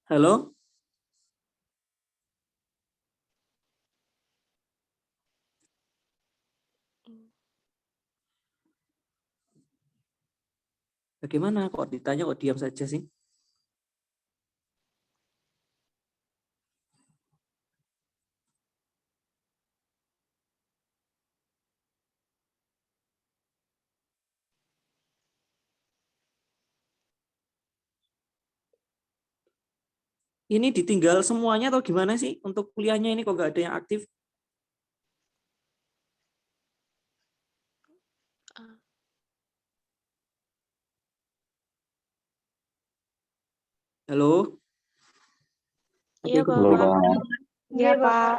Halo? Bagaimana kok ditanya kok diam saja sih? Ini ditinggal semuanya atau gimana sih? Untuk kuliahnya ini kok nggak ada yang aktif? Halo? Oke, Iya, ikut Halo, Bapak. Pak. Iya, Pak.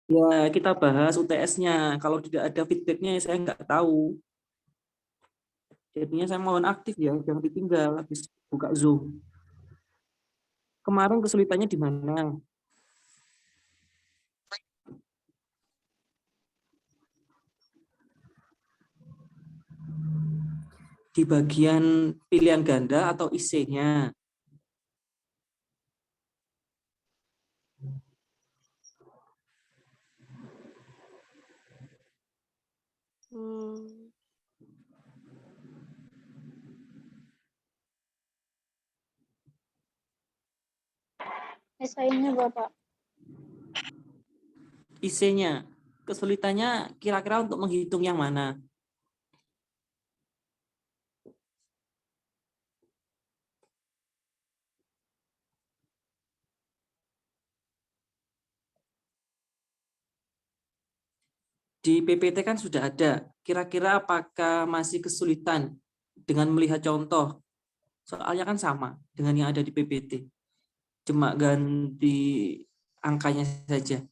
ya kita bahas UTS-nya. Kalau tidak ada feedback-nya saya nggak tahu. Jadinya saya mohon aktif ya, jangan ditinggal habis buka Zoom. Kemarin kesulitannya di mana? Di bagian pilihan ganda atau IC-nya? Esainya, Bapak. IC-nya. Kesulitannya kira-kira untuk menghitung yang mana? Di PPT kan sudah ada. Kira-kira apakah masih kesulitan dengan melihat contoh? Soalnya kan sama dengan yang ada di PPT. Cuma ganti angkanya saja.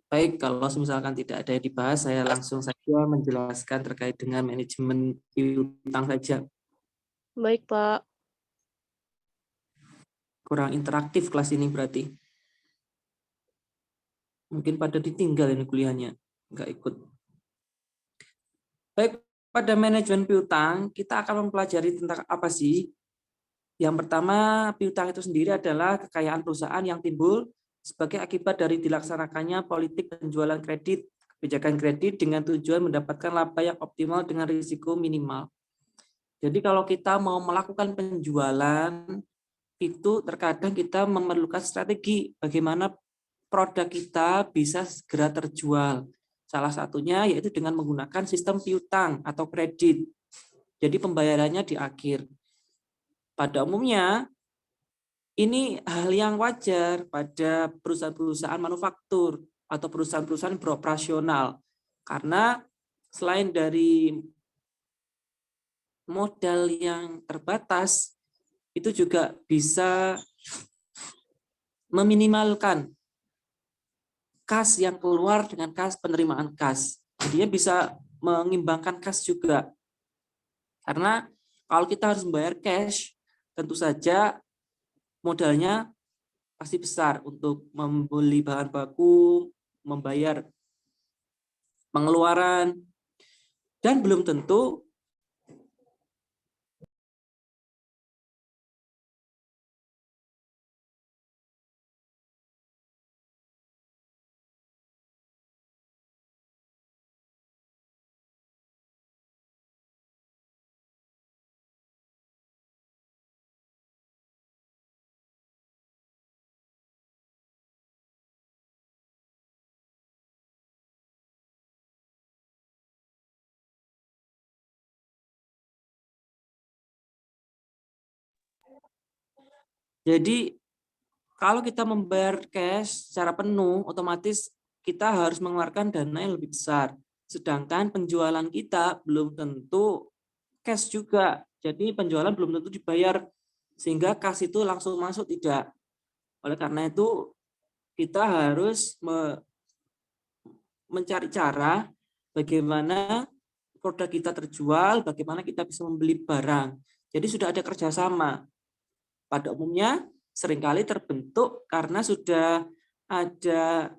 Baik, kalau misalkan tidak ada yang dibahas, saya langsung saja menjelaskan terkait dengan manajemen piutang saja. Baik, Pak. Kurang interaktif kelas ini berarti. Mungkin pada ditinggal ini kuliahnya, nggak ikut. Baik, pada manajemen piutang, kita akan mempelajari tentang apa sih? Yang pertama, piutang itu sendiri adalah kekayaan perusahaan yang timbul sebagai akibat dari dilaksanakannya politik penjualan kredit, kebijakan kredit dengan tujuan mendapatkan laba yang optimal dengan risiko minimal. Jadi kalau kita mau melakukan penjualan, itu terkadang kita memerlukan strategi bagaimana produk kita bisa segera terjual. Salah satunya yaitu dengan menggunakan sistem piutang atau kredit. Jadi pembayarannya di akhir. Pada umumnya, ini hal yang wajar pada perusahaan-perusahaan manufaktur atau perusahaan-perusahaan beroperasional. Karena selain dari modal yang terbatas, itu juga bisa meminimalkan kas yang keluar dengan kas penerimaan kas. Jadinya bisa mengimbangkan kas juga. Karena kalau kita harus membayar cash, tentu saja modalnya pasti besar untuk membeli bahan baku, membayar pengeluaran, dan belum tentu jadi kalau kita membayar cash secara penuh, otomatis kita harus mengeluarkan dana yang lebih besar. Sedangkan penjualan kita belum tentu cash juga. Jadi penjualan belum tentu dibayar sehingga kas itu langsung masuk, tidak. Oleh karena itu kita harus mencari cara bagaimana produk kita terjual, bagaimana kita bisa membeli barang. Jadi sudah ada kerjasama. Pada umumnya seringkali terbentuk karena sudah ada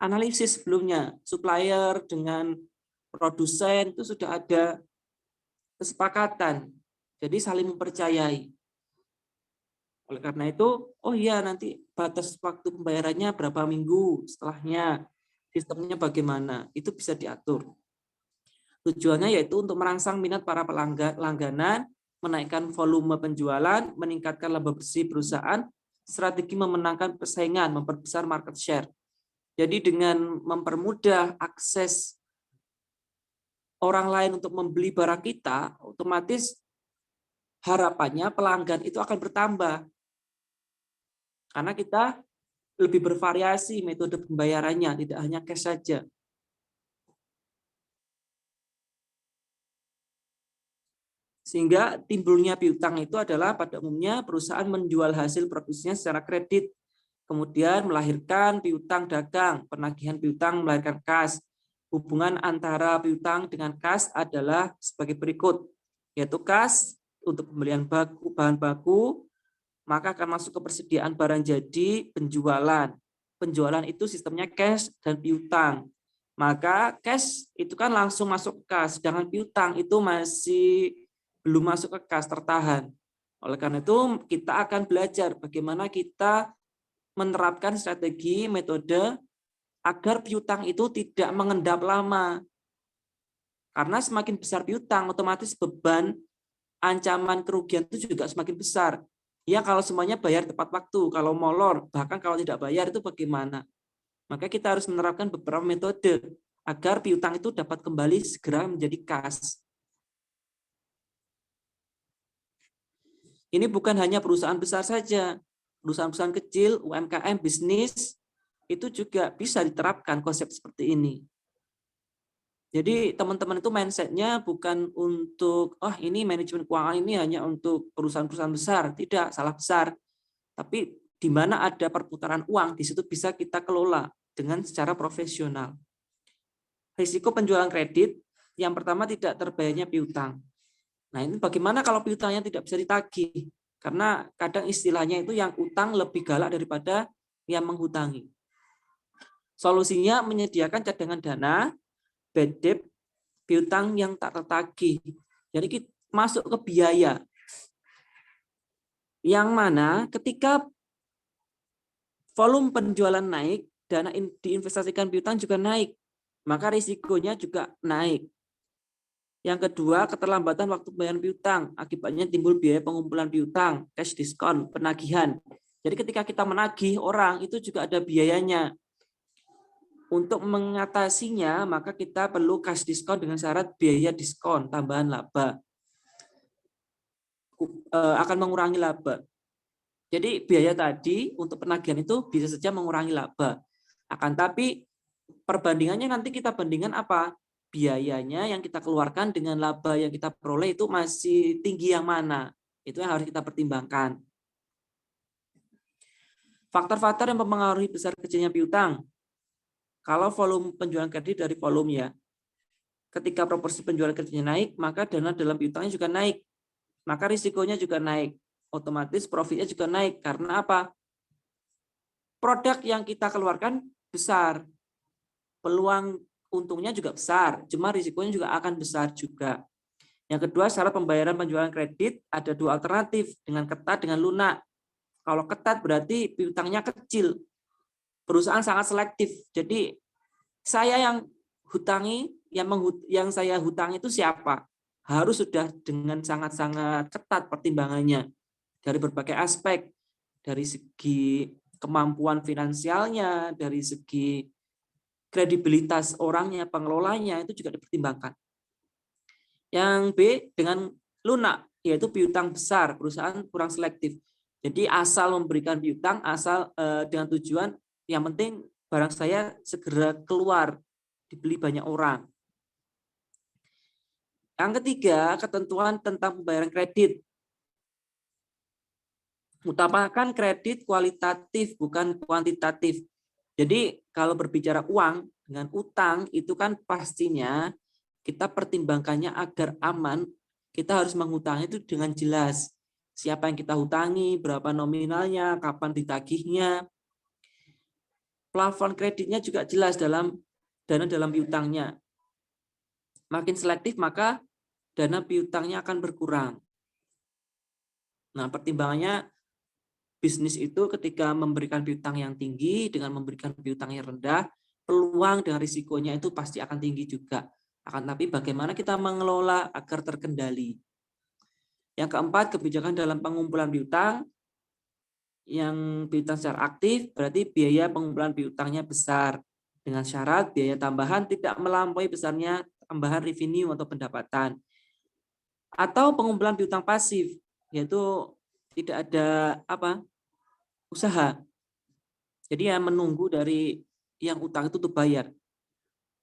analisis sebelumnya, supplier dengan produsen itu sudah ada kesepakatan, jadi saling mempercayai. Oleh karena itu, oh iya nanti batas waktu pembayarannya berapa minggu setelahnya, sistemnya bagaimana, itu bisa diatur. Tujuannya yaitu untuk merangsang minat para pelangganan, menaikkan volume penjualan, meningkatkan laba bersih perusahaan, strategi memenangkan persaingan, memperbesar market share. Jadi dengan mempermudah akses orang lain untuk membeli barang kita, otomatis harapannya pelanggan itu akan bertambah. Karena kita lebih bervariasi metode pembayarannya, tidak hanya cash saja. Sehingga timbulnya piutang itu adalah pada umumnya perusahaan menjual hasil produksinya secara kredit, kemudian melahirkan piutang dagang, penagihan piutang melahirkan kas. Hubungan antara piutang dengan kas adalah sebagai berikut, yaitu kas untuk pembelian bahan baku, maka akan masuk ke persediaan barang jadi, penjualan. Penjualan itu sistemnya cash dan piutang. Maka cash itu kan langsung masuk ke kas, sedangkan piutang itu masih belum masuk ke kas, tertahan. Oleh karena itu kita akan belajar bagaimana kita menerapkan strategi metode agar piutang itu tidak mengendap lama. Karena semakin besar piutang, otomatis beban ancaman kerugian itu juga semakin besar. Ya kalau semuanya bayar tepat waktu, kalau molor, bahkan kalau tidak bayar itu bagaimana? Maka kita harus menerapkan beberapa metode agar piutang itu dapat kembali segera menjadi kas. Ini bukan hanya perusahaan besar saja, perusahaan-perusahaan kecil, UMKM, bisnis, itu juga bisa diterapkan konsep seperti ini. Jadi teman-teman itu mindset-nya bukan untuk, oh ini manajemen keuangan ini hanya untuk perusahaan-perusahaan besar. Tidak, salah besar. Tapi di mana ada perputaran uang, di situ bisa kita kelola dengan secara profesional. Risiko penjualan kredit, yang pertama tidak terbayarnya piutang. Nah ini bagaimana kalau piutangnya tidak bisa ditagih? Karena kadang istilahnya itu yang utang lebih galak daripada yang menghutangi. Solusinya menyediakan cadangan dana, bad debt, piutang yang tak tertagih. Jadi kita masuk ke biaya. Yang mana ketika volume penjualan naik, dana diinvestasikan piutang juga naik. Maka risikonya juga naik. Yang kedua, keterlambatan waktu pembayaran piutang. Akibatnya timbul biaya pengumpulan piutang, cash diskon, penagihan. Jadi ketika kita menagih orang, itu juga ada biayanya. Untuk mengatasinya, maka kita perlu cash diskon dengan syarat biaya diskon, tambahan laba. Akan mengurangi laba. Jadi biaya tadi untuk penagihan itu bisa saja mengurangi laba. Akan tapi perbandingannya nanti kita bandingkan apa? Biayanya yang kita keluarkan dengan laba yang kita peroleh itu masih tinggi yang mana? Itu yang harus kita pertimbangkan. Faktor-faktor yang mempengaruhi besar kecilnya piutang. Kalau volume penjualan kredit dari volume ya. Ketika proporsi penjualan kreditnya naik, maka dana dalam piutangnya juga naik. Maka risikonya juga naik. Otomatis profitnya juga naik. Karena apa? Produk yang kita keluarkan besar. Peluang untungnya juga besar, cuma risikonya juga akan besar juga. Yang kedua, syarat pembayaran penjualan kredit ada dua alternatif, dengan ketat, dengan lunak. Kalau ketat berarti piutangnya kecil. Perusahaan sangat selektif. Jadi saya yang hutangi, yang saya hutangi itu siapa? Harus sudah dengan sangat-sangat ketat pertimbangannya dari berbagai aspek, dari segi kemampuan finansialnya, dari segi kredibilitas orangnya, pengelolanya itu juga dipertimbangkan. Yang B dengan lunak, yaitu piutang besar, perusahaan kurang selektif. Jadi asal memberikan piutang, asal dengan tujuan yang penting barang saya segera keluar, dibeli banyak orang. Yang ketiga, ketentuan tentang pembayaran kredit. Utamakan kredit kualitatif, bukan kuantitatif. Jadi kalau berbicara uang dengan utang itu kan pastinya kita pertimbangkannya agar aman, kita harus menghutangi itu dengan jelas. Siapa yang kita hutangi, berapa nominalnya, kapan ditagihnya. Plafon kreditnya juga jelas dalam dana dalam piutangnya. Makin selektif maka dana piutangnya akan berkurang. Nah, pertimbangannya bisnis itu ketika memberikan piutang yang tinggi dengan memberikan piutang yang rendah, peluang dan risikonya itu pasti akan tinggi juga. Akan tapi bagaimana kita mengelola agar terkendali. Yang keempat, kebijakan dalam pengumpulan piutang. Yang piutang secara aktif berarti biaya pengumpulan piutangnya besar dengan syarat biaya tambahan tidak melampaui besarnya tambahan revenue atau pendapatan. Atau pengumpulan piutang pasif, yaitu tidak ada usaha. Jadi ya menunggu dari yang utang itu tuh bayar.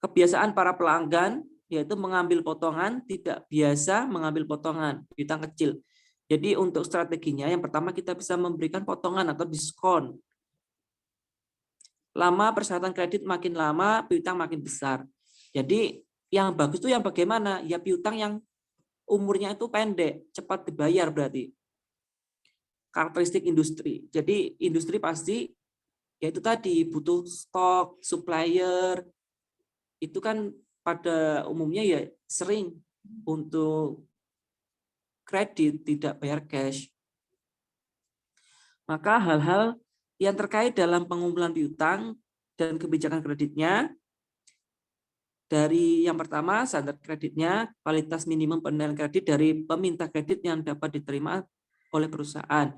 Kebiasaan para pelanggan yaitu mengambil potongan, tidak biasa mengambil potongan piutang kecil. Jadi untuk strateginya yang pertama kita bisa memberikan potongan atau diskon. Lama persyaratan kredit makin lama, piutang makin besar. Jadi yang bagus itu yang bagaimana? Ya piutang yang umurnya itu pendek, cepat dibayar berarti. Karakteristik industri. Jadi industri pasti yaitu tadi butuh stok, supplier. Itu kan pada umumnya ya sering untuk kredit tidak bayar cash. Maka hal-hal yang terkait dalam pengumpulan piutang dan kebijakan kreditnya, dari yang pertama standar kreditnya, kualitas minimum penilaian kredit dari peminta kredit yang dapat diterima oleh perusahaan.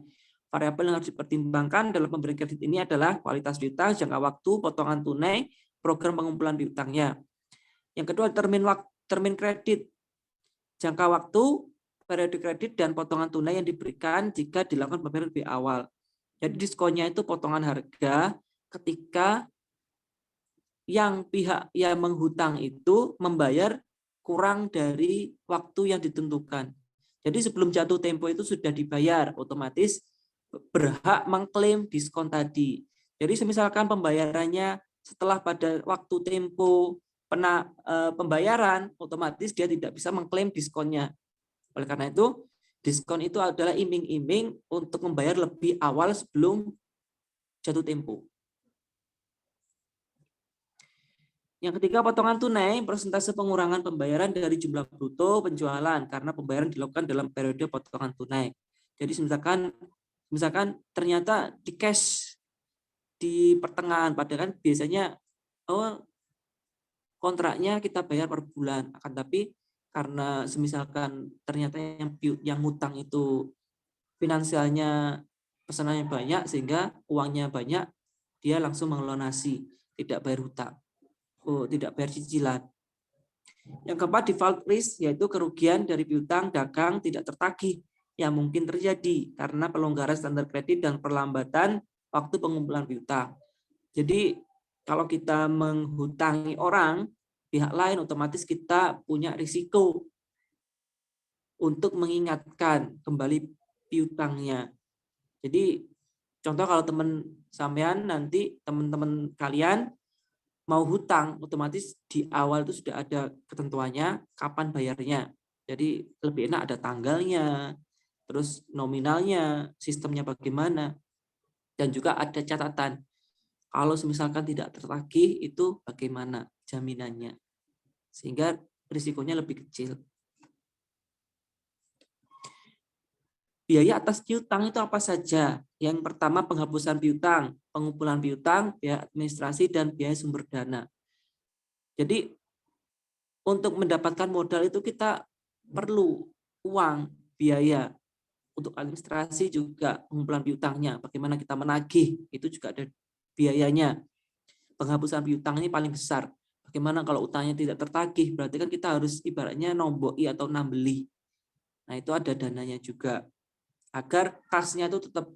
Variabel yang harus dipertimbangkan dalam pemberian kredit ini adalah kualitas piutang, jangka waktu, potongan tunai, program pengumpulan piutangnya. Yang kedua, termin kredit, jangka waktu, periode kredit, dan potongan tunai yang diberikan jika dilakukan pembayaran lebih awal. Jadi diskonnya itu potongan harga ketika yang pihak yang menghutang itu membayar kurang dari waktu yang ditentukan. Jadi sebelum jatuh tempo itu sudah dibayar, otomatis berhak mengklaim diskon tadi. Jadi misalkan pembayarannya setelah pada waktu tempo pembayaran, otomatis dia tidak bisa mengklaim diskonnya. Oleh karena itu, diskon itu adalah iming-iming untuk membayar lebih awal sebelum jatuh tempo. Yang ketiga, potongan tunai, persentase pengurangan pembayaran dari jumlah bruto penjualan karena pembayaran dilakukan dalam periode potongan tunai. Jadi misalkan ternyata di cash di pertengahan, padahal kan biasanya kontraknya kita bayar per bulan, akan tapi karena semisalkan ternyata yang hutang itu finansialnya pesanannya banyak sehingga uangnya banyak, dia langsung melunasi, tidak bayar hutang. Tidak bayar cicilan. Yang keempat, default risk, yaitu kerugian dari piutang dagang tidak tertagih yang mungkin terjadi karena pelonggaran standar kredit dan perlambatan waktu pengumpulan piutang. Jadi kalau kita menghutangi orang, pihak lain otomatis kita punya risiko untuk mengingatkan kembali piutangnya. Jadi contoh kalau teman sampean nanti teman-teman kalian mau hutang, otomatis di awal itu sudah ada ketentuannya kapan bayarnya. Jadi lebih enak ada tanggalnya, terus nominalnya, sistemnya bagaimana, dan juga ada catatan. Kalau misalkan tidak tertagih itu bagaimana jaminannya, sehingga risikonya lebih kecil. Biaya atas piutang itu apa saja? Yang pertama penghapusan piutang, pengumpulan piutang, biaya administrasi, dan biaya sumber dana. Jadi untuk mendapatkan modal itu kita perlu uang, biaya. Untuk administrasi juga pengumpulan piutangnya, bagaimana kita menagih, itu juga ada biayanya. Penghapusan piutang ini paling besar. Bagaimana kalau utangnya tidak tertagih, berarti kan kita harus ibaratnya nomboi atau nambeli. Nah itu ada dananya juga. Agar kasnya itu tetap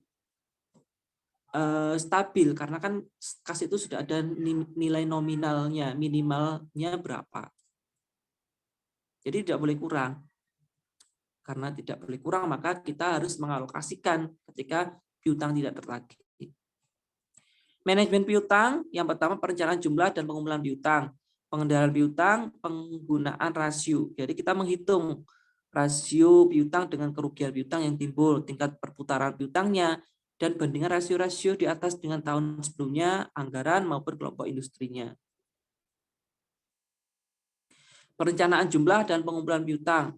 stabil, karena kan kas itu sudah ada nilai nominalnya, minimalnya berapa. Jadi tidak boleh kurang. Karena tidak boleh kurang, maka kita harus mengalokasikan ketika piutang tidak tertagih. Manajemen piutang, yang pertama perencanaan jumlah dan pengumpulan piutang. Pengendalian piutang, penggunaan rasio. Jadi kita menghitung rasio piutang dengan kerugian piutang yang timbul, tingkat perputaran piutangnya, dan bandingan rasio-rasio di atas dengan tahun sebelumnya, anggaran maupun kelompok industrinya. Perencanaan jumlah dan pengumpulan piutang.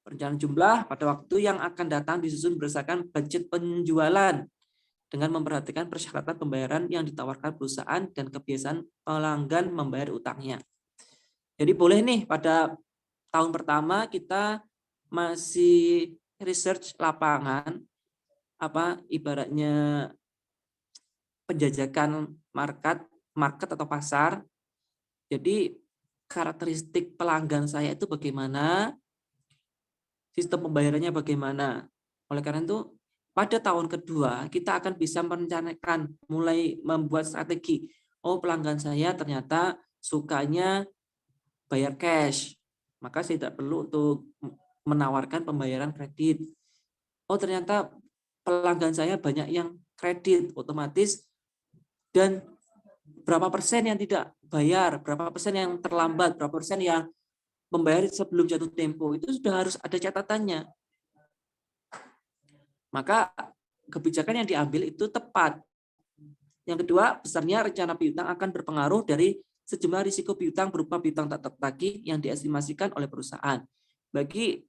Perencanaan jumlah pada waktu yang akan datang disusun berdasarkan budget penjualan dengan memperhatikan persyaratan pembayaran yang ditawarkan perusahaan dan kebiasaan pelanggan membayar utangnya. Jadi boleh nih pada tahun pertama kita masih research lapangan, ibaratnya penjajakan market atau pasar. Jadi karakteristik pelanggan saya itu bagaimana, sistem pembayarannya bagaimana. Oleh karena itu pada tahun kedua kita akan bisa merencanakan, mulai membuat strategi. Oh, pelanggan saya ternyata sukanya bayar cash, maka saya tidak perlu untuk menawarkan pembayaran kredit. Oh, ternyata pelanggan saya banyak yang kredit, otomatis dan berapa persen yang tidak bayar, berapa persen yang terlambat, berapa persen yang membayar sebelum jatuh tempo, itu sudah harus ada catatannya. Maka kebijakan yang diambil itu tepat. Yang kedua, besarnya rencana piutang akan berpengaruh dari sejumlah risiko piutang berupa piutang tak tertagih yang diestimasikan oleh perusahaan. Bagi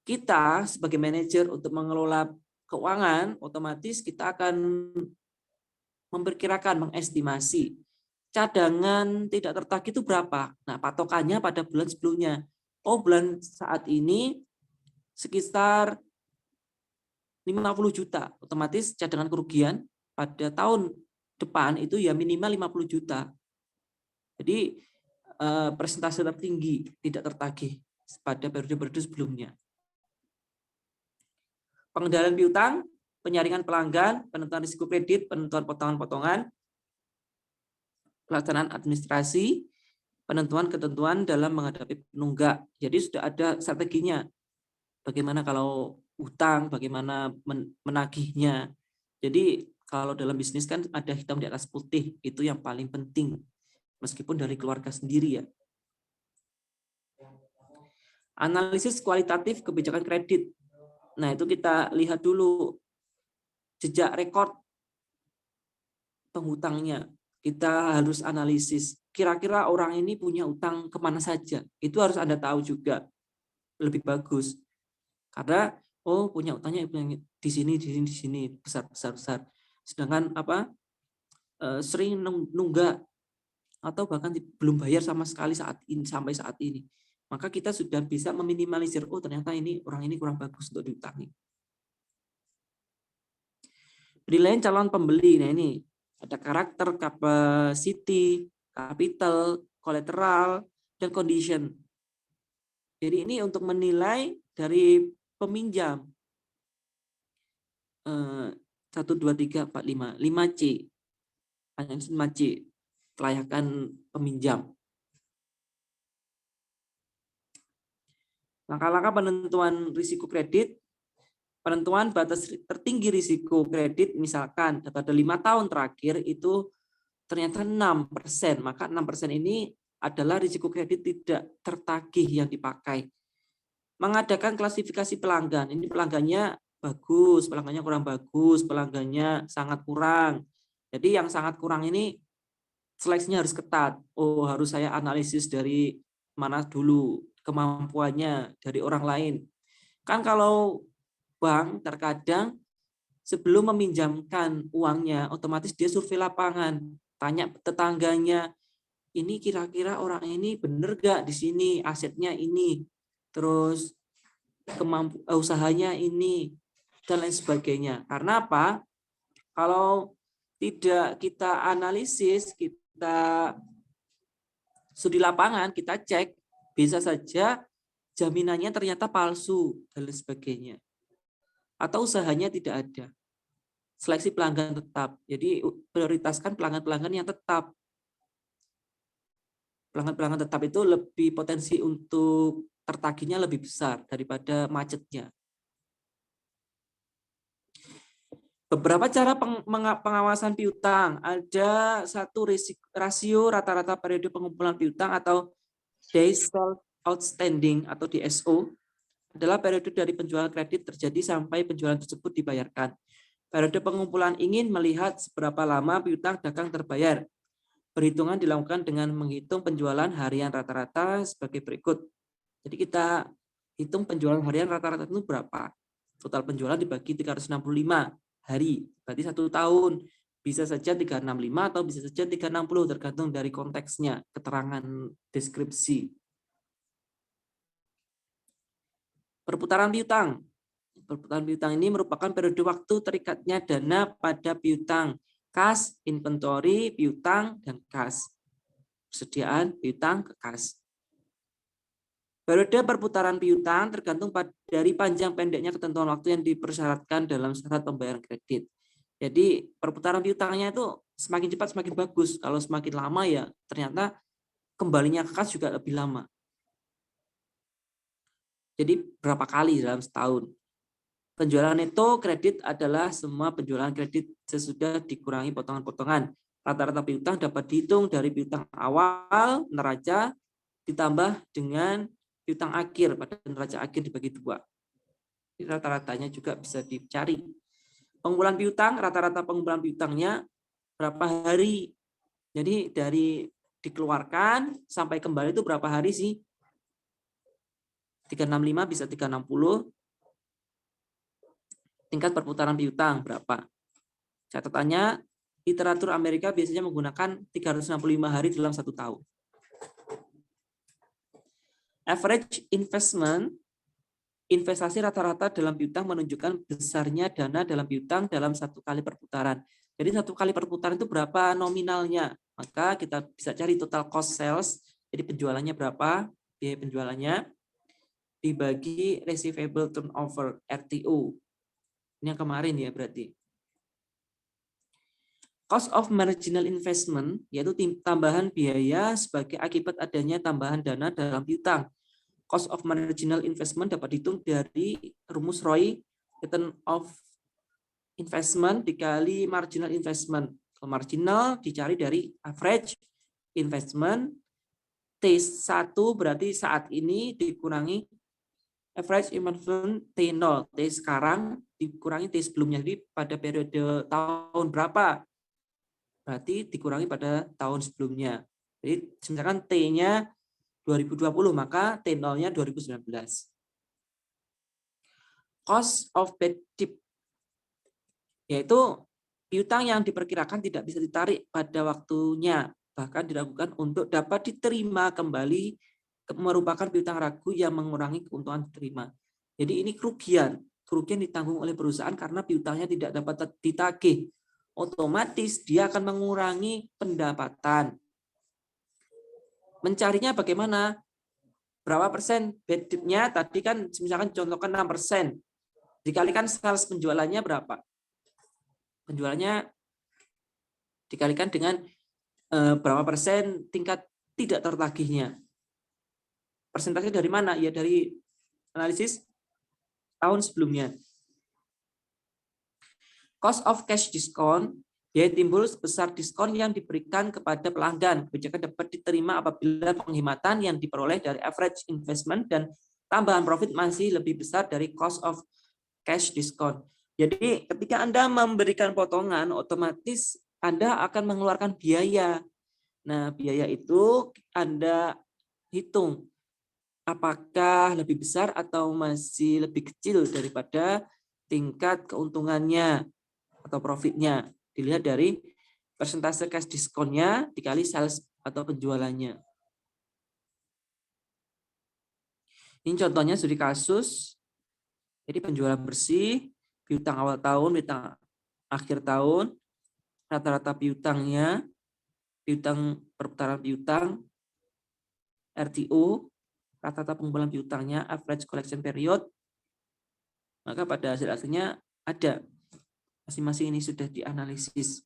kita sebagai manajer untuk mengelola keuangan, otomatis kita akan memperkirakan, mengestimasi cadangan tidak tertagih itu berapa. Nah, patokannya pada bulan sebelumnya. Oh, bulan saat ini sekitar 50 juta. Otomatis cadangan kerugian pada tahun depan itu ya minimal 50 juta. Jadi persentase tertinggi tidak tertagih pada periode-periode sebelumnya. Pengendalian piutang, penyaringan pelanggan, penentuan risiko kredit, penentuan potongan-potongan, pelaksanaan administrasi, penentuan ketentuan dalam menghadapi penunggak. Jadi sudah ada strateginya. Bagaimana kalau utang, bagaimana menagihnya. Jadi kalau dalam bisnis kan ada hitam di atas putih, itu yang paling penting. Meskipun dari keluarga sendiri ya. Analisis kualitatif kebijakan kredit. Nah, itu kita lihat dulu jejak rekor penghutangnya. Kita harus analisis. Kira-kira orang ini punya utang kemana saja. Itu harus Anda tahu juga. Lebih bagus. Karena oh punya utangnya di sini besar. Sedangkan sering nunggak atau bahkan belum bayar sama sekali sampai saat ini. Maka kita sudah bisa meminimalisir, oh ternyata orang ini kurang bagus untuk diutangi. Penilaian calon pembeli. Nah, ini ada karakter, capacity, capital, collateral, dan condition. Jadi ini untuk menilai dari peminjam 1, 2, 3, 4, 5, 5C. 5C, kelayakan peminjam. Langkah-langkah penentuan risiko kredit, penentuan batas tertinggi risiko kredit, misalkan pada 5 tahun terakhir itu ternyata 6%, maka 6% ini adalah risiko kredit tidak tertagih yang dipakai. Mengadakan klasifikasi pelanggan, ini pelanggannya bagus, pelanggannya kurang bagus, pelanggannya sangat kurang. Jadi yang sangat kurang ini seleksinya harus ketat. Oh, harus saya analisis dari mana dulu kemampuannya dari orang lain. Kan kalau bank terkadang sebelum meminjamkan uangnya, otomatis dia survei lapangan, tanya tetangganya, ini kira-kira orang ini bener gak di sini, asetnya ini, terus usahanya ini, dan lain sebagainya. Karena apa? Kalau tidak kita analisis, kita studi lapangan, kita cek, bisa saja jaminannya ternyata palsu, dan lain sebagainya. Atau usahanya tidak ada. Seleksi pelanggan tetap. Jadi prioritaskan pelanggan-pelanggan yang tetap. Pelanggan-pelanggan tetap itu lebih potensi untuk tertagihnya lebih besar daripada macetnya. Beberapa cara pengawasan piutang. Ada satu rasio rata-rata periode pengumpulan piutang atau Days Sales Outstanding atau DSO adalah periode dari penjualan kredit terjadi sampai penjualan tersebut dibayarkan. Periode pengumpulan ingin melihat seberapa lama piutang dagang terbayar. Perhitungan dilakukan dengan menghitung penjualan harian rata-rata sebagai berikut. Jadi kita hitung penjualan harian rata-rata itu berapa. Total penjualan dibagi 365 hari, berarti 1 tahun. Bisa saja 365 atau bisa saja 360, tergantung dari konteksnya, keterangan deskripsi. Perputaran piutang. Perputaran piutang ini merupakan periode waktu terikatnya dana pada piutang. Kas, inventory, piutang, dan kas. Persediaan piutang ke kas. Periode perputaran piutang tergantung dari panjang pendeknya ketentuan waktu yang dipersyaratkan dalam syarat pembayaran kredit. Jadi perputaran piutangnya itu semakin cepat semakin bagus. Kalau semakin lama ya ternyata kembalinya ke kas juga lebih lama. Jadi berapa kali dalam setahun? Penjualan neto kredit adalah semua penjualan kredit sesudah dikurangi potongan-potongan. Rata-rata piutang dapat dihitung dari piutang awal neraca ditambah dengan piutang akhir pada neraca akhir dibagi 2. Rata-ratanya juga bisa dicari. Pengumpulan piutang, rata-rata pengumpulan piutangnya berapa hari. Jadi dari dikeluarkan sampai kembali itu berapa hari sih? 365 bisa 360. Tingkat perputaran piutang berapa? Catatannya, literatur Amerika biasanya menggunakan 365 hari dalam 1 tahun. Average investment, investasi rata-rata dalam piutang menunjukkan besarnya dana dalam piutang dalam 1 kali perputaran. Jadi 1 kali perputaran itu berapa nominalnya? Maka kita bisa cari total cost sales, jadi penjualannya berapa, biaya penjualannya, dibagi receivable turnover, RTO. Ini yang kemarin ya berarti. Cost of marginal investment, yaitu tambahan biaya sebagai akibat adanya tambahan dana dalam piutang. Cost of marginal investment dapat dihitung dari rumus ROI, return of investment dikali marginal investment. Kalau marginal dicari dari average investment, T1 berarti saat ini dikurangi average investment T0, T sekarang dikurangi T sebelumnya. Jadi pada periode tahun berapa? Berarti dikurangi pada tahun sebelumnya. Jadi misalkan T-nya 2020, maka T0-nya 2019. Cost of bad debt, yaitu piutang yang diperkirakan tidak bisa ditarik pada waktunya, bahkan dilakukan untuk dapat diterima kembali, merupakan piutang ragu yang mengurangi keuntungan diterima. Jadi ini kerugian ditanggung oleh perusahaan karena piutangnya tidak dapat ditagih. Otomatis dia akan mengurangi pendapatan. Mencarinya bagaimana? Berapa persen bad debt-nya? Tadi kan misalkan contohkan 6%. Dikalikan sales penjualannya berapa? Penjualannya dikalikan dengan berapa persen tingkat tidak tertagihnya. Persentase dari mana? Ya dari analisis tahun sebelumnya. Cost of cash discount, yaitu timbul sebesar diskon yang diberikan kepada pelanggan. Kebijakan dapat diterima apabila penghematan yang diperoleh dari average investment dan tambahan profit masih lebih besar dari cost of cash discount. Jadi ketika Anda memberikan potongan, otomatis Anda akan mengeluarkan biaya. Nah, biaya itu Anda hitung apakah lebih besar atau masih lebih kecil daripada tingkat keuntungannya atau profitnya. Dilihat dari persentase cash diskonnya dikali sales atau penjualannya. Ini contohnya studi kasus. Jadi penjualan bersih, piutang awal tahun, piutang akhir tahun, rata-rata piutangnya, piutang perputaran piutang, RTO, rata-rata pengumpulan piutangnya, average collection period. Maka pada hasil akhirnya ada. Masing-masing ini sudah dianalisis.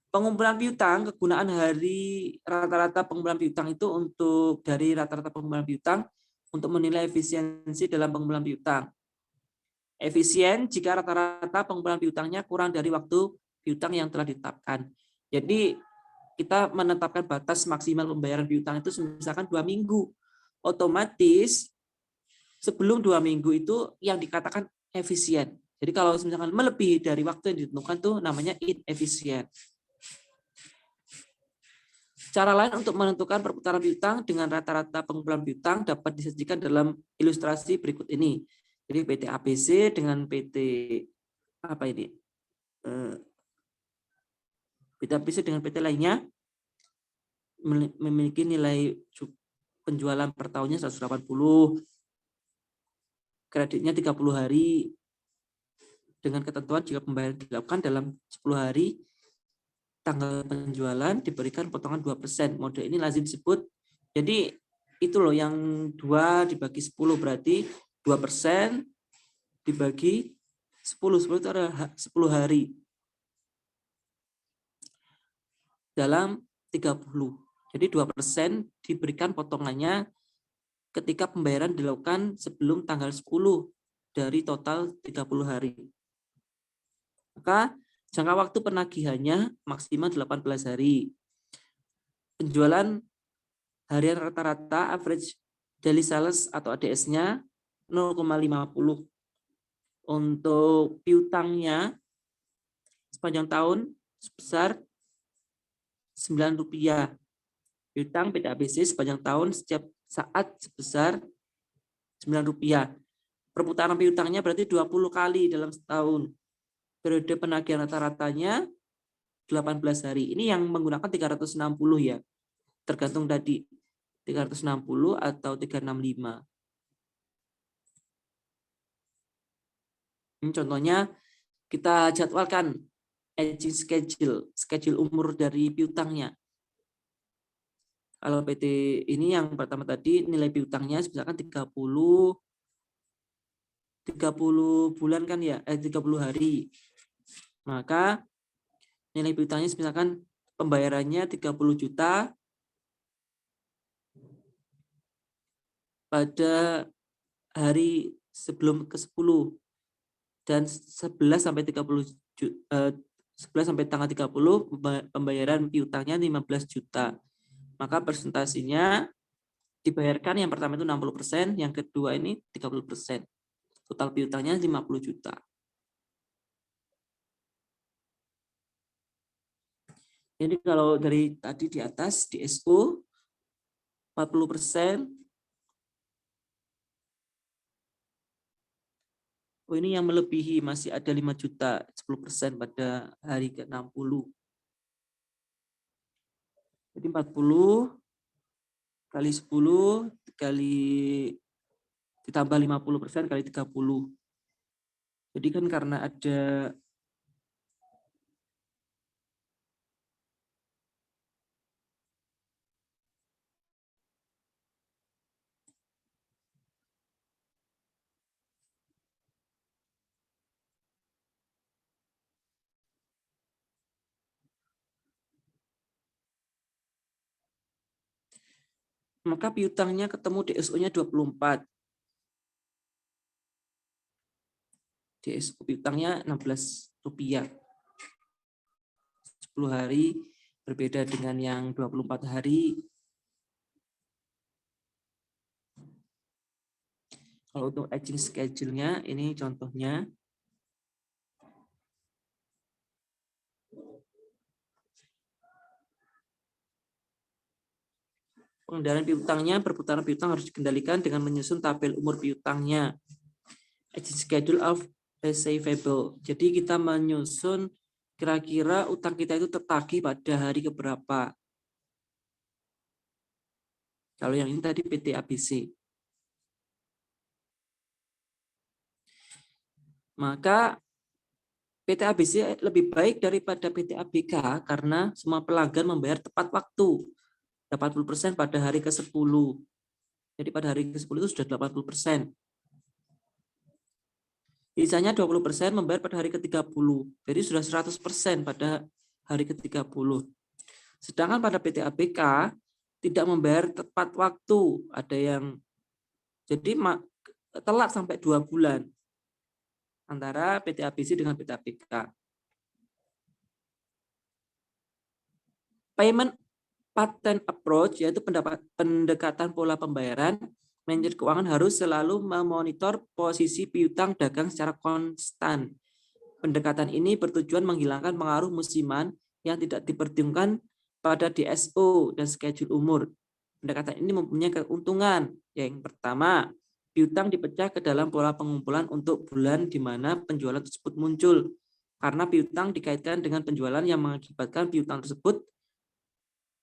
Pengumpulan piutang, kegunaan hari rata-rata pengumpulan piutang itu untuk dari rata-rata pengumpulan piutang untuk menilai efisiensi dalam pengumpulan piutang. Efisien jika rata-rata pengumpulan piutangnya kurang dari waktu piutang yang telah ditetapkan. Jadi kita menetapkan batas maksimal pembayaran piutang itu misalkan 2 minggu. Otomatis sebelum 2 minggu itu yang dikatakan efisien. Jadi kalau misalkan melebihi dari waktu yang ditentukan tuh namanya inefisien. Cara lain untuk menentukan perputaran piutang dengan rata-rata pengumpulan piutang dapat disajikan dalam ilustrasi berikut ini. Jadi PT ABC dengan PT apa ini? PT ABC dengan PT lainnya memiliki nilai penjualan per tahunnya 180, kreditnya 30 hari, dengan ketentuan jika pembayaran dilakukan dalam 10 hari tanggal penjualan diberikan potongan 2%. Model ini lazim disebut. Jadi itu loh yang 2 dibagi 10 berarti 2% dibagi 10. 10 itu ada 10 hari. Dalam 30. Jadi 2% diberikan potongannya ketika pembayaran dilakukan sebelum tanggal 10 dari total 30 hari. Maka jangka waktu penagihannya maksimal 18 hari. Penjualan harian rata-rata average daily sales atau ADS-nya 0,50. Untuk piutangnya sepanjang tahun sebesar Rp9. Piutang PT ABC sepanjang tahun setiap saat sebesar Rp9. Perputaran piutangnya berarti 20 kali dalam setahun. Periode penagihan rata-ratanya 18 hari. Ini yang menggunakan 360 ya. Tergantung tadi 360 atau 365. Ini contohnya kita jadwalkan aging schedule umur dari piutangnya. Kalau PT ini yang pertama tadi nilai piutangnya misalkan 30 bulan kan ya, 30 hari. Maka nilai piutangnya misalkan pembayarannya 30 juta pada hari sebelum ke-10 dan 11 sampai 30 11 sampai tanggal 30 pembayaran piutangnya 15 juta. Maka presentasinya dibayarkan yang pertama itu 60%, yang kedua ini 30%. Total piutangnya 50 juta. Jadi kalau dari tadi di atas DSO 40%. Oh, ini yang melebihi masih ada 5 juta, 10% pada hari ke-60. Jadi 40 kali 10 kali ditambah 50% kali 30. Jadi kan karena ada maka piutangnya ketemu DSO-nya 24. DSO piutangnya Rp16. 10 hari berbeda dengan yang 24 hari. Kalau untuk aging schedule-nya ini contohnya. Pengendalian piutangnya, perputaran piutang harus dikendalikan dengan menyusun tabel umur piutangnya. Aging schedule of receivable. Jadi kita menyusun kira-kira utang kita itu tertagih pada hari keberapa. Kalau yang ini tadi PT ABC. Maka PT ABC lebih baik daripada PT ABK karena semua pelanggan membayar tepat waktu. 80% pada hari ke-10. Jadi pada hari ke-10 itu sudah 80%. Sisanya 20% membayar pada hari ke-30. Jadi sudah 100% pada hari ke-30. Sedangkan pada PT ABK tidak membayar tepat waktu. Ada yang jadi telat sampai 2 bulan antara PT ABC dengan PT ABK. Payment pattern approach yaitu pendekatan pola pembayaran Manajer keuangan harus selalu memonitor posisi piutang dagang secara konstan. Pendekatan ini bertujuan menghilangkan pengaruh musiman yang tidak diperhitungkan pada DSO dan schedule umur. Pendekatan ini mempunyai keuntungan. Yang pertama, piutang dipecah ke dalam pola pengumpulan untuk bulan di mana penjualan tersebut muncul. Karena piutang dikaitkan dengan penjualan yang mengakibatkan piutang tersebut,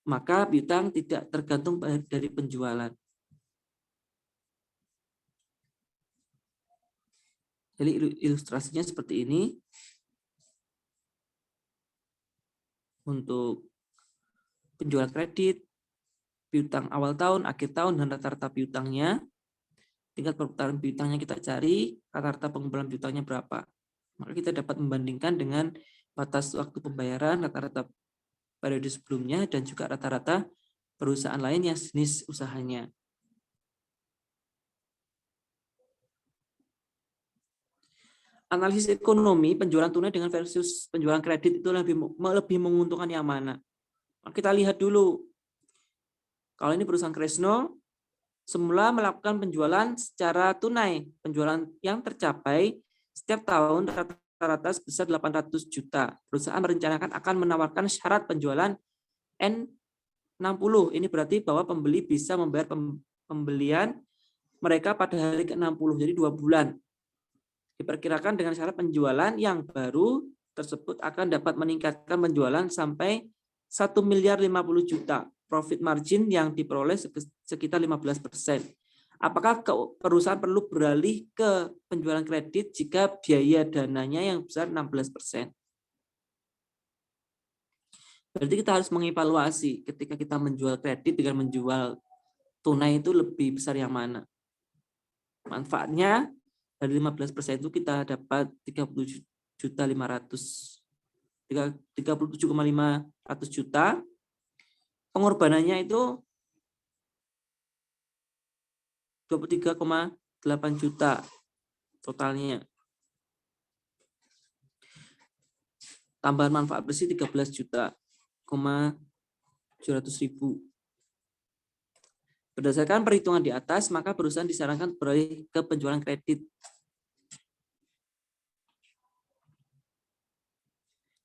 maka piutang tidak tergantung dari penjualan. Jadi ilustrasinya seperti ini. Untuk penjualan kredit, piutang awal tahun, akhir tahun, dan rata-rata piutangnya, tingkat perputaran piutangnya kita cari, rata-rata pengumpulan piutangnya berapa. Maka kita dapat membandingkan dengan batas waktu pembayaran, rata-rata periode sebelumnya, dan juga rata-rata perusahaan lain yang jenis usahanya. Analisis ekonomi, penjualan tunai dengan versus penjualan kredit itu lebih menguntungkan yang mana? Kita lihat dulu. Kalau ini perusahaan Kresno, semula melakukan penjualan secara tunai. Penjualan yang tercapai setiap tahun rata-rata sebesar 800 juta. Perusahaan merencanakan akan menawarkan syarat penjualan N60. Ini berarti bahwa pembeli bisa membayar pembelian mereka pada hari ke-60, jadi 2 bulan. Diperkirakan dengan syarat penjualan yang baru tersebut akan dapat meningkatkan penjualan sampai 1,050 miliar. Profit margin yang diperoleh sekitar 15%. Apakah perusahaan perlu beralih ke penjualan kredit jika biaya dananya yang besar 16%? Berarti kita harus mengevaluasi ketika kita menjual kredit dengan menjual tunai itu lebih besar yang mana? Manfaatnya dari 15% itu kita dapat 37,500 juta. Pengorbanannya itu 23,8 juta totalnya. Tambahan manfaat bersih 13 juta, 700.000. Berdasarkan perhitungan di atas, maka perusahaan disarankan beralih ke penjualan kredit.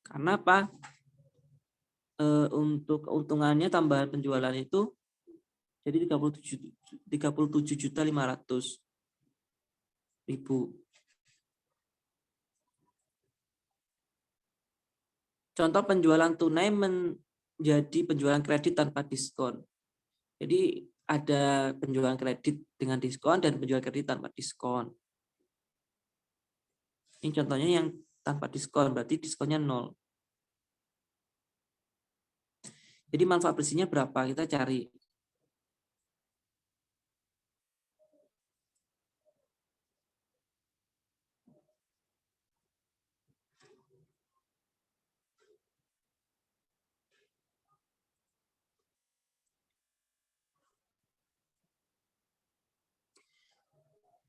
Karena apa? Untuk keuntungannya tambahan penjualan itu jadi 37.500.000. Contoh penjualan tunai menjadi penjualan kredit tanpa diskon. Jadi ada penjualan kredit dengan diskon dan penjualan kredit tanpa diskon. Ini contohnya yang tanpa diskon, berarti diskonnya 0. Jadi manfaat bersihnya berapa? Kita cari.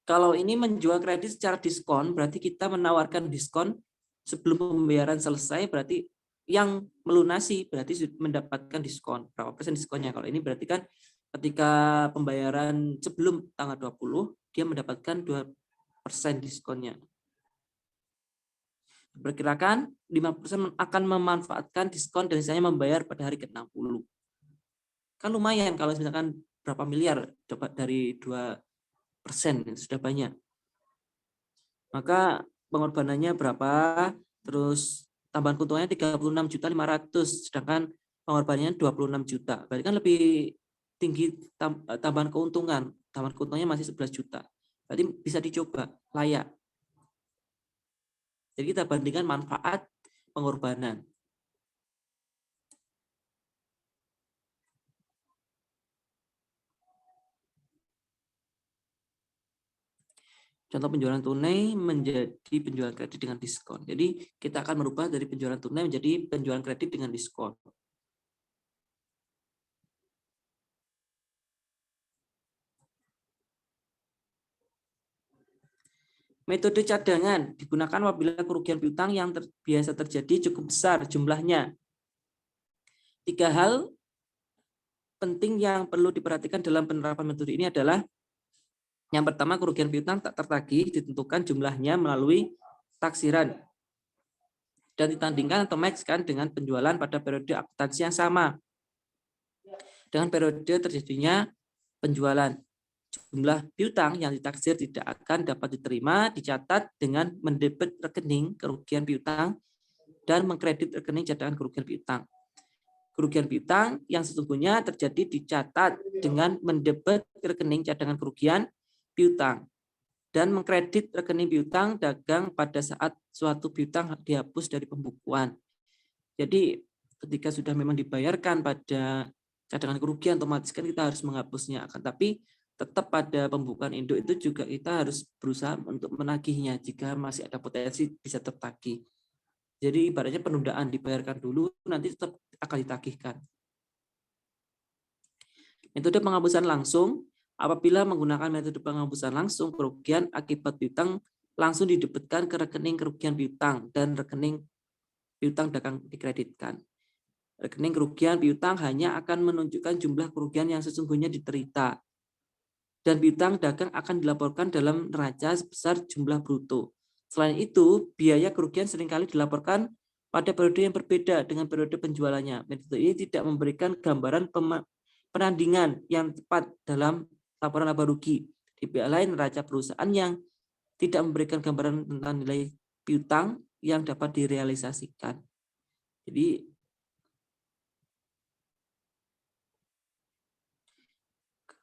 Kalau ini menjual kredit secara diskon, berarti kita menawarkan diskon sebelum pembayaran selesai, berarti yang melunasi berarti mendapatkan diskon. Berapa persen diskonnya? Kalau ini berarti kan ketika pembayaran sebelum tanggal 20, dia mendapatkan 2% diskonnya. Perkirakan 5% akan memanfaatkan diskon dan misalnya membayar pada hari ke-60. Kan lumayan kalau misalkan berapa miliar dapat dari 2%, sudah banyak. Maka pengorbanannya berapa? Terus tambahan keuntungannya 36.500.000, sedangkan pengorbanannya 26 juta. Berarti kan lebih tinggi tambahan keuntungan. Tambahan keuntungannya masih 11 juta. Berarti bisa dicoba, layak. Jadi kita bandingkan manfaat pengorbanan. Contoh penjualan tunai menjadi penjualan kredit dengan diskon. Jadi kita akan merubah dari penjualan tunai menjadi penjualan kredit dengan diskon. Metode cadangan digunakan apabila kerugian piutang yang biasa terjadi cukup besar jumlahnya. 3 hal penting yang perlu diperhatikan dalam penerapan metode ini adalah Yang pertama, kerugian piutang tak tertagih ditentukan jumlahnya melalui taksiran dan ditandingkan atau match-kan dengan penjualan pada periode akuntansi yang sama dengan periode terjadinya penjualan. Jumlah piutang yang ditaksir tidak akan dapat diterima dicatat dengan mendebit rekening kerugian piutang dan mengkredit rekening cadangan kerugian piutang. Kerugian piutang yang sesungguhnya terjadi dicatat dengan mendebit rekening cadangan kerugian piutang dan mengkredit rekening piutang dagang pada saat suatu piutang dihapus dari pembukuan. Jadi ketika sudah memang dibayarkan pada cadangan kerugian, otomatis kan kita harus menghapusnya. Akan tapi tetap pada pembukaan induk itu juga kita harus berusaha untuk menagihnya jika masih ada potensi bisa tertagih. Jadi ibaratnya penundaan, dibayarkan dulu, nanti tetap akan ditagihkan. Metode penghapusan langsung, apabila menggunakan metode penghapusan langsung, kerugian akibat piutang langsung didebitkan ke rekening kerugian piutang dan rekening piutang dagang dikreditkan. Rekening kerugian piutang hanya akan menunjukkan jumlah kerugian yang sesungguhnya diterita. Dan piutang dagang akan dilaporkan dalam neraca sebesar jumlah bruto. Selain itu, biaya kerugian seringkali dilaporkan pada periode yang berbeda dengan periode penjualannya. Metode ini tidak memberikan gambaran penandingan yang tepat dalam laporan laba rugi. Di pihak lain, neraca perusahaan yang tidak memberikan gambaran tentang nilai piutang yang dapat direalisasikan. Jadi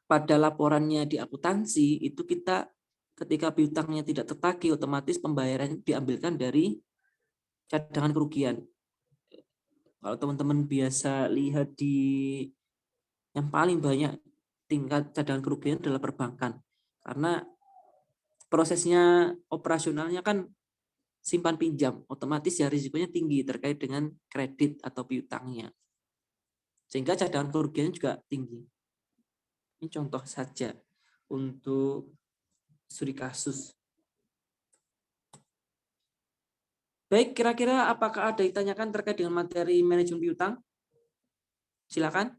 pada laporannya di akuntansi itu kita ketika piutangnya tidak tertagih, otomatis pembayaran diambilkan dari cadangan kerugian. Kalau teman-teman biasa lihat di yang paling banyak tingkat cadangan kerugian adalah perbankan, karena prosesnya operasionalnya kan simpan pinjam, otomatis ya risikonya tinggi terkait dengan kredit atau piutangnya, sehingga cadangan kerugiannya juga tinggi. Ini contoh saja untuk studi kasus. Baik, kira-kira apakah ada ditanyakan terkait dengan materi manajemen piutang? Silakan.